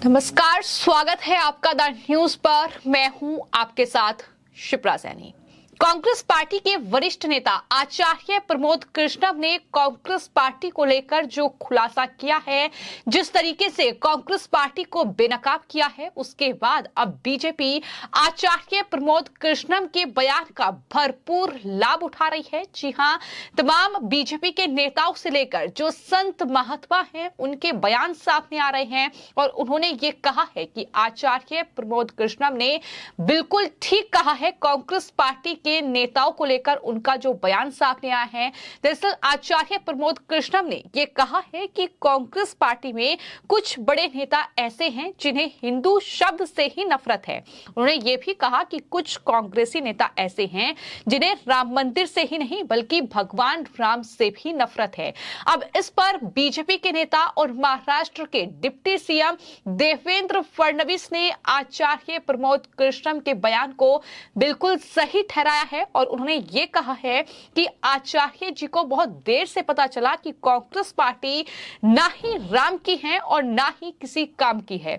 नमस्कार, स्वागत है आपका द न्यूज पर। मैं हूं आपके साथ शिप्रा सैनी। कांग्रेस पार्टी के वरिष्ठ नेता आचार्य प्रमोद कृष्णम ने कांग्रेस पार्टी को लेकर जो खुलासा किया है, जिस तरीके से कांग्रेस पार्टी को बेनकाब किया है, उसके बाद अब बीजेपी आचार्य प्रमोद कृष्णम के बयान का भरपूर लाभ उठा रही है। जी हां, तमाम बीजेपी के नेताओं से लेकर जो संत महात्मा हैं, उनके बयान सामने आ रहे हैं और उन्होंने ये कहा है कि आचार्य प्रमोद कृष्णम ने बिल्कुल ठीक कहा है। कांग्रेस पार्टी के नेताओं को लेकर उनका जो बयान सामने आया है, दरअसल आचार्य प्रमोद कृष्णम ने यह कहा है कि कांग्रेस पार्टी में कुछ बड़े नेता ऐसे हैं जिन्हें हिंदू शब्द से ही नफरत है। उन्होंने ये भी कहा कि कुछ कांग्रेसी नेता ऐसे हैं जिन्हें राम मंदिर से ही नहीं बल्कि भगवान राम से भी नफरत है। अब इस पर बीजेपी के नेता और महाराष्ट्र के डिप्टी सीएम देवेंद्र फडणवीस ने आचार्य प्रमोद कृष्णम के बयान को बिल्कुल सही ठहराया है और उन्होंने ये कहा है कि आचार्य जी को बहुत देर से पता चला कि कांग्रेस पार्टी ना ही राम की है और ना ही किसी काम की है।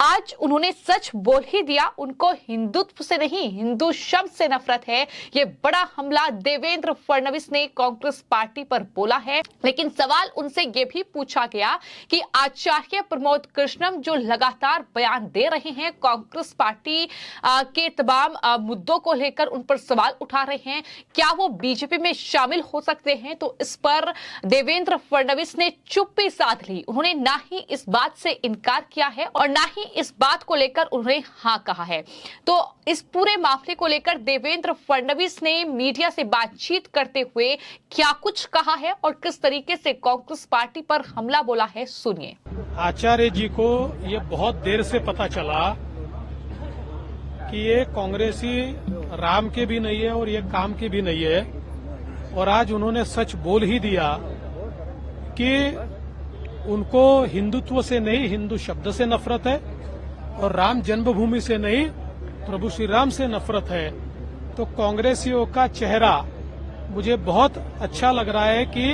आज उन्होंने सच बोल ही दिया, उनको हिंदुत्व से नहीं हिंदू शब्द से नफरत है। ये बड़ा हमला देवेंद्र फडणवीस ने कांग्रेस पार्टी पर बोला है। लेकिन सवाल उनसे ये भी पूछा गया कि आचार्य प्रमोद कृष्णम जो लगातार बयान दे रहे हैं, कांग्रेस पार्टी के तमाम मुद्दों को लेकर उन पर सवाल उठा रहे हैं, क्या वो बीजेपी में शामिल हो सकते हैं? तो इस पर देवेंद्र फडणवीस ने चुप्पी साध ली। उन्होंने ना ही इस बात से इनकार किया है और ना ही इस बात को लेकर उन्होंने हाँ कहा है। तो इस पूरे मामले को लेकर देवेंद्र फडणवीस ने मीडिया से बातचीत करते हुए क्या कुछ कहा है और किस तरीके से कांग्रेस पार्टी पर हमला बोला है, सुनिए। आचार्य जी को ये बहुत देर से पता चला कि ये कांग्रेसी राम के भी नहीं है और ये काम के भी नहीं है, और आज उन्होंने सच बोल ही दिया कि उनको हिंदुत्व से नहीं हिंदू शब्द से नफरत है और राम जन्मभूमि से नहीं प्रभु श्री राम से नफरत है। तो कांग्रेसियों का चेहरा मुझे बहुत अच्छा लग रहा है कि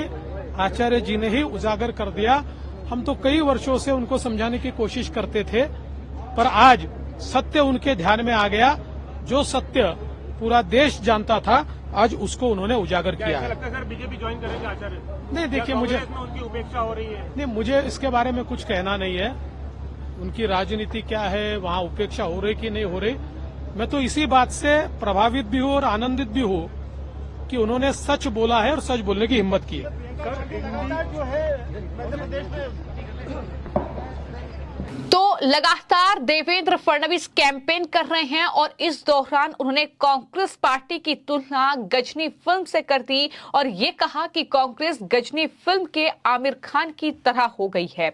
आचार्य जी ने ही उजागर कर दिया। हम तो कई वर्षों से उनको समझाने की कोशिश करते थे, पर आज सत्य उनके ध्यान में आ गया। जो सत्य पूरा देश जानता था, आज उसको उन्होंने उजागर किया है। लगता है सर बीजेपी ज्वाइन करेंगे आचार्य? नहीं, देखिए, मुझे उनकी उपेक्षा हो रही है। नहीं, मुझे इसके बारे में कुछ कहना नहीं है। उनकी राजनीति क्या है, वहाँ उपेक्षा हो रही कि नहीं हो रही, मैं तो इसी बात से प्रभावित भी हूँ और आनंदित भी हूँ कि उन्होंने सच बोला है और सच बोलने की हिम्मत की है। जो है मध्य प्रदेश में तो लगातार देवेंद्र फडणवीस कैंपेन कर रहे हैं और इस दौरान उन्होंने कांग्रेस पार्टी की तुलना गजनी फिल्म से कर दी और ये कहा कि कांग्रेस गजनी फिल्म के आमिर खान की तरह हो गई है।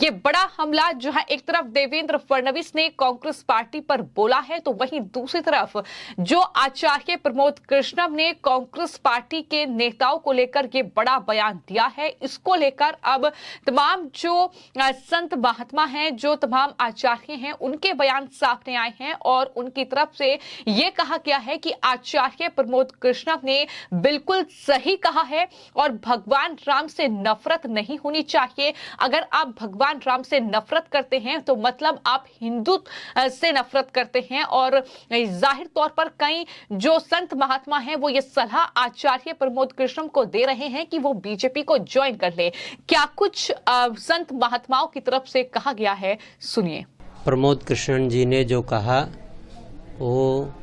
ये बड़ा हमला जहां एक तरफ देवेंद्र फडणवीस ने कांग्रेस पार्टी पर बोला है, तो वहीं दूसरी तरफ जो आचार्य प्रमोद कृष्णम ने कांग्रेस पार्टी के नेताओं को लेकर ये बड़ा बयान दिया है, इसको लेकर अब तमाम जो संत महात्मा हैं, जो तमाम आचार्य हैं, उनके बयान सामने आए हैं और उनकी तरफ से यह कहा गया है कि आचार्य प्रमोद कृष्णम ने बिल्कुल सही कहा है और भगवान राम से नफरत नहीं होनी चाहिए। अगर आप भगवान राम से नफरत करते हैं तो मतलब आप हिंदू से नफरत करते हैं और जाहिर तौर पर कई जो संत महात्मा हैं वो ये सलाह आचार्य प्रमोद कृष्णम को दे रहे हैं कि वो बीजेपी को ज्वाइन कर ले। क्या कुछ संत महात्माओं की तरफ से कहा गया है, सुनिए। प्रमोद कृष्णन जी ने जो कहा वो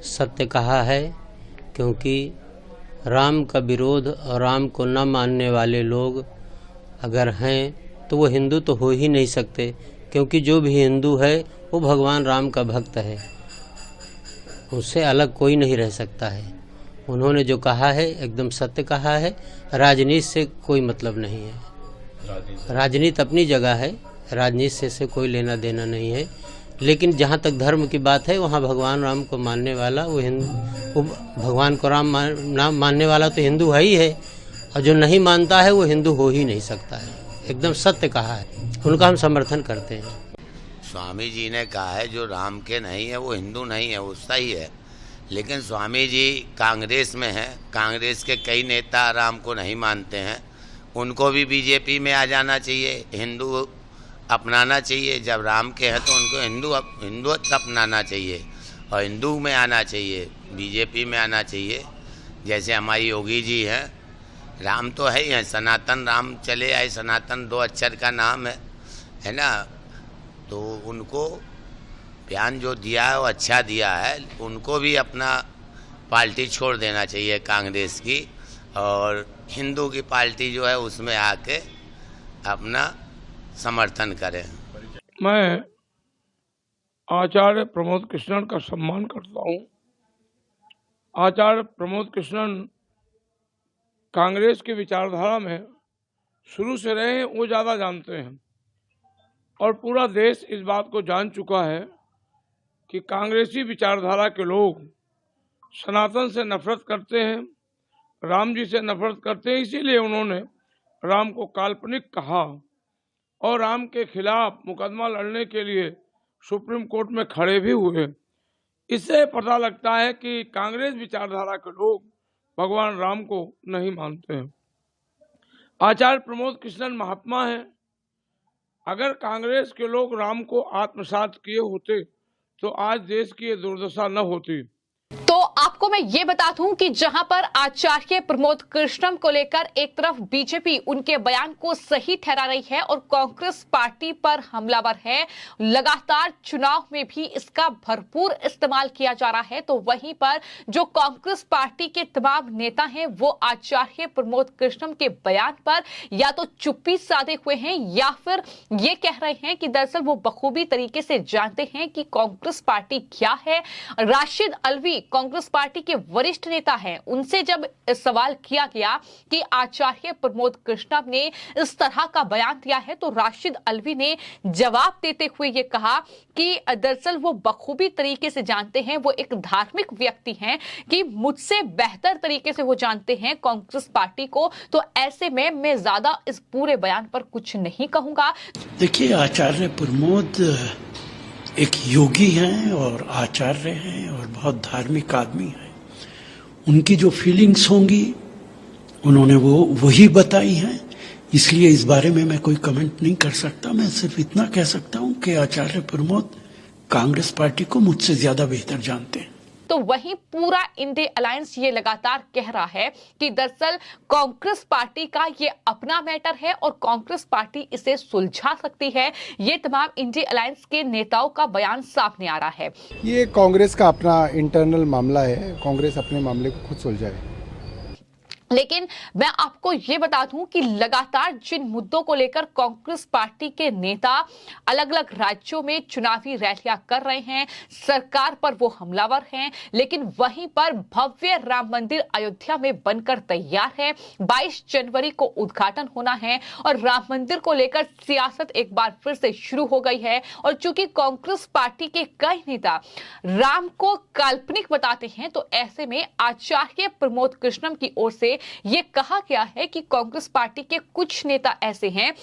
सत्य कहा है, क्योंकि राम का विरोध और राम को न मानने वाले लोग अगर हैं तो वो हिंदू तो हो ही नहीं सकते, क्योंकि जो भी हिंदू है वो भगवान राम का भक्त है, उससे अलग कोई नहीं रह सकता है। उन्होंने जो कहा है एकदम सत्य कहा है। राजनीति से कोई मतलब नहीं है, राजनीति अपनी जगह है, राजनीति से कोई लेना देना नहीं है। लेकिन जहाँ तक धर्म की बात है, वहाँ भगवान राम को मानने वाला वो भगवान को राम मानने वाला तो हिंदू है ही है, और जो नहीं मानता है वो हिंदू हो ही नहीं सकता है। एकदम सत्य कहा है, उनका हम समर्थन करते हैं। स्वामी जी ने कहा है जो राम के नहीं है वो हिंदू नहीं है, वो सही है। लेकिन स्वामी जी कांग्रेस में हैं, कांग्रेस के कई नेता राम को नहीं मानते हैं, उनको भी बीजेपी में आ जाना चाहिए। हिंदू अपनाना चाहिए। जब राम के हैं तो उनको हिंदुत्व अपनाना चाहिए और हिंदू में आना चाहिए, बीजेपी में आना चाहिए। जैसे हमारी योगी जी हैं, राम तो है ही है, सनातन राम चले आए, सनातन 2 अक्षर का नाम है ना। तो उनको बयान जो दिया है वो अच्छा दिया है। उनको भी अपना पार्टी छोड़ देना चाहिए कांग्रेस की, और हिंदू की पार्टी जो है उसमें आके अपना समर्थन करें। मैं आचार्य प्रमोद कृष्णन का सम्मान करता हूँ। आचार्य प्रमोद कृष्णन कांग्रेस की विचारधारा में शुरू से रहे हैं, वो ज़्यादा जानते हैं और पूरा देश इस बात को जान चुका है कि कांग्रेसी विचारधारा के लोग सनातन से नफरत करते हैं, राम जी से नफरत करते हैं। इसीलिए उन्होंने राम को काल्पनिक कहा और राम के खिलाफ मुकदमा लड़ने के लिए सुप्रीम कोर्ट में खड़े भी हुए। इससे पता लगता है कि कांग्रेस विचारधारा के लोग भगवान राम को नहीं मानते हैं। आचार्य प्रमोद कृष्णन महात्मा हैं। अगर कांग्रेस के लोग राम को आत्मसात किए होते तो आज देश की ये दुर्दशा न होती। तो आपको मैं ये बता दूं कि जहां पर आचार्य प्रमोद कृष्णम को लेकर एक तरफ बीजेपी उनके बयान को सही ठहरा रही है और कांग्रेस पार्टी पर हमलावर है, लगातार चुनाव में भी इसका भरपूर इस्तेमाल किया जा रहा है, तो वहीं पर जो कांग्रेस पार्टी के तमाम नेता हैं वो आचार्य प्रमोद कृष्णम के बयान पर या तो चुप्पी साधे हुए हैं या फिर ये कह रहे हैं कि दरअसल वो बखूबी तरीके से जानते हैं कि कांग्रेस पार्टी क्या है। राशिद अल्वी कांग्रेस पार्टी के वरिष्ठ नेता हैं, उनसे जब सवाल किया गया कि आचार्य प्रमोद कृष्णम ने इस तरह का बयान दिया है तो राशिद अल्वी ने जवाब देते हुए ये कहा कि दरअसल वो बखूबी तरीके से जानते हैं, वो एक धार्मिक व्यक्ति हैं कि मुझसे बेहतर तरीके से वो जानते हैं कांग्रेस पार्टी को, तो ऐसे में मैं ज्यादा इस पूरे बयान पर कुछ नहीं कहूंगा। देखिए, आचार्य प्रमोद एक योगी हैं और आचार्य हैं और बहुत धार्मिक आदमी हैं। उनकी जो फीलिंग्स होंगी उन्होंने वही बताई हैं, इसलिए इस बारे में मैं कोई कमेंट नहीं कर सकता। मैं सिर्फ इतना कह सकता हूं कि आचार्य प्रमोद कांग्रेस पार्टी को मुझसे ज्यादा बेहतर जानते हैं। तो वहीं पूरा इंडिया अलायंस ये लगातार कह रहा है कि दरअसल कांग्रेस पार्टी का ये अपना मैटर है और कांग्रेस पार्टी इसे सुलझा सकती है। ये तमाम इंडिया अलायंस के नेताओं का बयान सामने आ रहा है। ये कांग्रेस का अपना इंटरनल मामला है, कांग्रेस अपने मामले को खुद सुलझाए। लेकिन मैं आपको ये बता दूं कि लगातार जिन मुद्दों को लेकर कांग्रेस पार्टी के नेता अलग अलग राज्यों में चुनावी रैलियां कर रहे हैं, सरकार पर वो हमलावर हैं, लेकिन वहीं पर भव्य राम मंदिर अयोध्या में बनकर तैयार है। 22 जनवरी को उद्घाटन होना है और राम मंदिर को लेकर सियासत एक बार फिर से शुरू हो गई है। और चूंकि कांग्रेस पार्टी के कई नेता राम को काल्पनिक बताते हैं, तो ऐसे में आचार्य प्रमोद कृष्णम की ओर से ये कहा गया है कि कांग्रेस पार्टी के कुछ नेता ऐसे हैं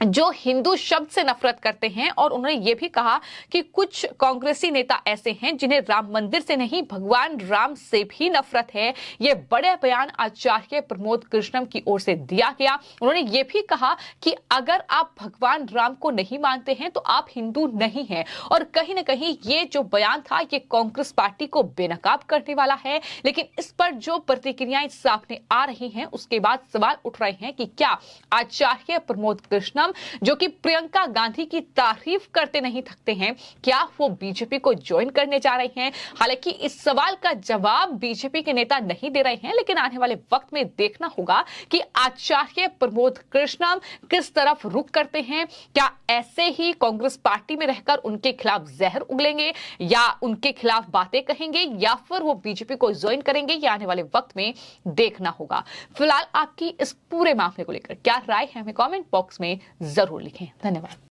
जो हिंदू शब्द से नफरत करते हैं, और उन्होंने ये भी कहा कि कुछ कांग्रेसी नेता ऐसे हैं जिन्हें राम मंदिर से नहीं भगवान राम से भी नफरत है। ये बड़े बयान आचार्य प्रमोद कृष्णम की ओर से दिया गया। उन्होंने ये भी कहा कि अगर आप भगवान राम को नहीं मानते हैं तो आप हिंदू नहीं हैं, और कहीं ना कहीं ये जो बयान था ये कांग्रेस पार्टी को बेनकाब करने वाला है। लेकिन इस पर जो प्रतिक्रियाएं सामने आ रही हैं उसके बाद सवाल उठ रहे हैं कि क्या आचार्य प्रमोद कृष्णम जो कि प्रियंका गांधी की तारीफ करते नहीं थकते हैं, क्या वो बीजेपी को ज्वाइन करने जा रहे हैं? हालांकि इस सवाल का जवाब बीजेपी के नेता नहीं दे रहे हैं, लेकिन आने वाले वक्त में देखना होगा कि आचार्य प्रमोद कृष्णम किस तरफ रुख करते हैं। क्या ऐसे ही कांग्रेस पार्टी में रहकर उनके खिलाफ जहर उगलेंगे या उनके खिलाफ बातें कहेंगे, या फिर वो बीजेपी को ज्वाइन करेंगे? ये आने वाले वक्त में देखना होगा। फिलहाल आपकी इस पूरे मामले को लेकर क्या राय है हमें कमेंट बॉक्स में जरूर लिखें। धन्यवाद।